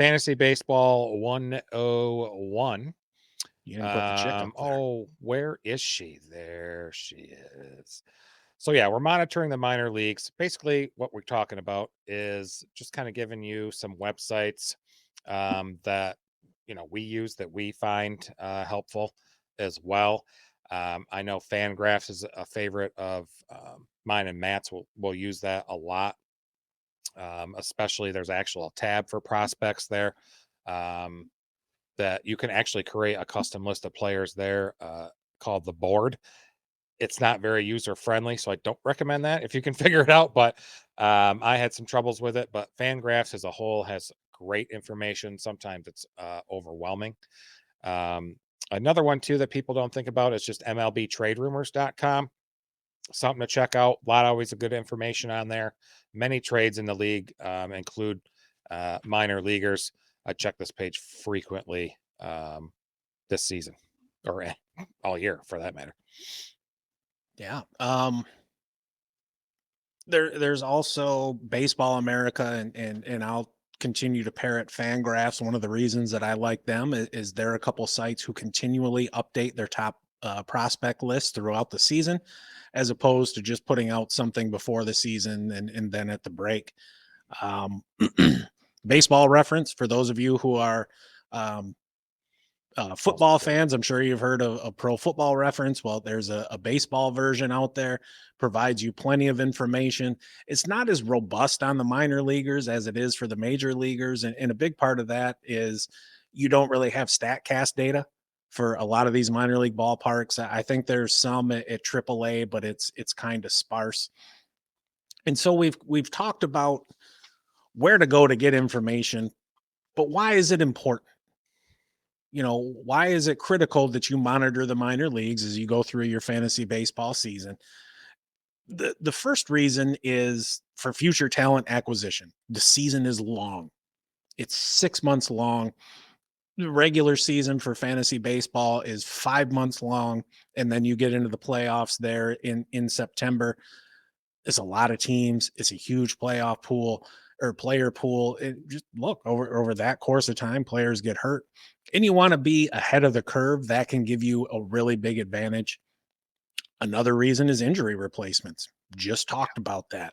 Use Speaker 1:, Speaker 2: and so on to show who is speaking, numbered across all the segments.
Speaker 1: Fantasy Baseball 101.
Speaker 2: You didn't put the chick up there.
Speaker 1: Oh, where is she? There she is. So yeah, we're monitoring the minor leagues. Basically, what we're talking about is just kind of giving you some websites that we use that we find helpful as well. I know Fangraphs is a favorite of mine and Matt's. We'll use that a lot. Especially there's actual tab for prospects there. Um, that you can actually create a custom list of players there called the board. It's not very user friendly, so I don't recommend that if you can figure it out. But I had some troubles with it. But Fangraphs as a whole has great information. Sometimes it's overwhelming. Um, Another one too that people don't think about is just MLBTradeRumors.com. Something to check out. A lot always of good information on there. Many trades in the league include minor leaguers. I check this page frequently this season or all year for that matter.
Speaker 2: Yeah. There's also Baseball America, and I'll continue to parrot Fangraphs. One of the reasons that I like them is there are a couple sites who continually update their top prospect list throughout the season, as opposed to just putting out something before the season and then at the break. Um, Baseball Reference, for those of you who are um, football fans, I'm sure you've heard of a Pro Football Reference. Well, there's a baseball version out there, provides you plenty of information. It's not as robust on the minor leaguers as it is for the major leaguers. And a big part of that is you don't really have StatCast data for a lot of these minor league ballparks. I think there's some at AAA, but it's kind of sparse. And so we've talked about where to go to get information, but why is it important? Why is it critical that you monitor the minor leagues as you go through your fantasy baseball season? The first reason is for future talent acquisition. The season is long. It's 6 months long. The regular season for fantasy baseball is 5 months long, and then you get into the playoffs there in September. It's a lot of teams. It's a huge playoff pool or player pool. Just look over that course of time, players get hurt, and you want to be ahead of the curve. That can give you a really big advantage. Another reason is injury replacements. Just talked about that.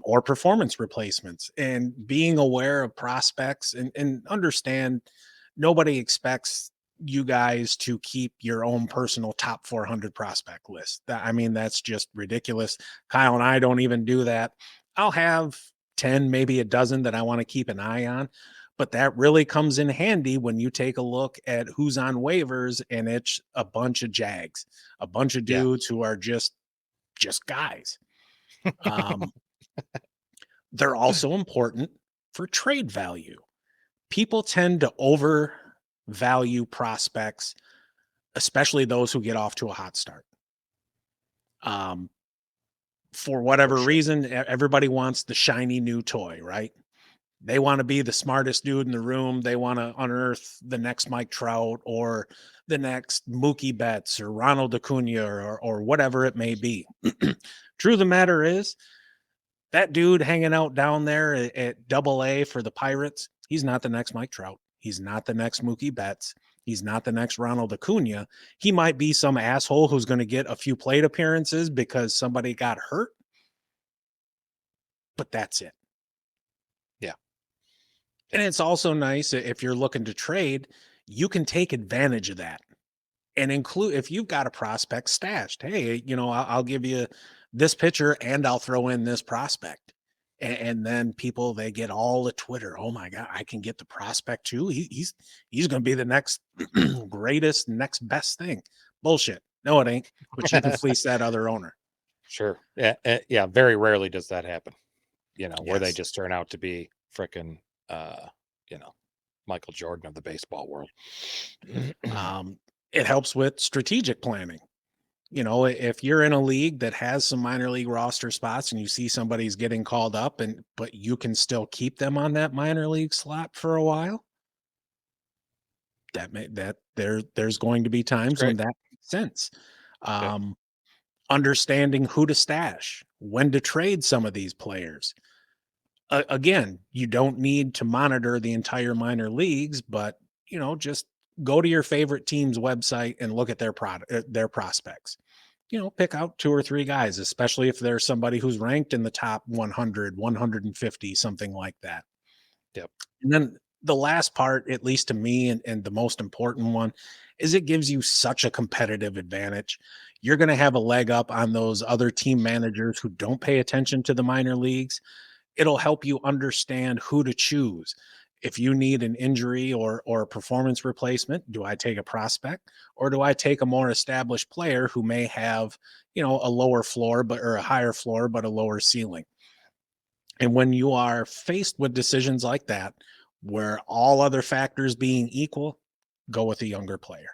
Speaker 2: Or performance replacements, and being aware of prospects and understand nobody expects you guys to keep your own personal top 400 prospect list. I mean, that's just ridiculous. Kyle and I don't even do that. I'll have 10, maybe a dozen that I want to keep an eye on, but that really comes in handy when you take a look at who's on waivers, and it's a bunch of jags, a bunch of
Speaker 1: Yeah.
Speaker 2: dudes who are just guys. Um, they're also important for trade value. People tend to overvalue prospects, especially those who get off to a hot start. Um, for
Speaker 1: For
Speaker 2: whatever
Speaker 1: sure.
Speaker 2: reason, everybody wants the shiny new toy, right? They want to be the smartest dude in the room. They want to unearth the next Mike Trout or the next Mookie Betts or Ronald Acuna or whatever it may be. True of the matter is, that dude hanging out down there at Double A for the Pirates, he's not the next Mike Trout. He's not the next Mookie Betts. He's not the next Ronald Acuna. He might be some asshole who's going to get a few plate appearances because somebody got hurt, but that's it.
Speaker 1: Yeah.
Speaker 2: And it's also nice if you're looking to trade, you can take advantage of that and include, if you've got a prospect stashed, hey, I'll give you this pitcher and I'll throw in this prospect. And then people, they get all the Twitter. Oh my God, I can get the prospect too. He's going to be the next greatest, next best thing. Bullshit. No, it ain't. But you can fleece that other owner.
Speaker 1: Sure. Yeah. Yeah. Very rarely does that happen, where they
Speaker 2: Yes.
Speaker 1: just turn out to be frickin', you know, Michael Jordan of the baseball world.
Speaker 2: Um, it helps with strategic planning. If you're in a league that has some minor league roster spots and you see somebody's getting called up, but you can still keep them on that minor league slot for a while, there's going to be
Speaker 1: It's
Speaker 2: times when
Speaker 1: great.
Speaker 2: that makes sense.
Speaker 1: Yeah.
Speaker 2: Um, Understanding who to stash, when to trade some of these players. Again, you don't need to monitor the entire minor leagues, but just go to your favorite team's website and look at their prospects. Pick out two or three guys, especially if there's somebody who's ranked in the top 100, 150, something like that.
Speaker 1: Yep.
Speaker 2: And then the last part, at least to me, and the most important one, is it gives you such a competitive advantage. You're going to have a leg up on those other team managers who don't pay attention to the minor leagues. It'll help you understand who to choose. If you need an injury or a performance replacement, do I take a prospect or do I take a more established player who may have, a lower floor or a higher floor but a lower ceiling? And when you are faced with decisions like that, where all other factors being equal, go with a younger player.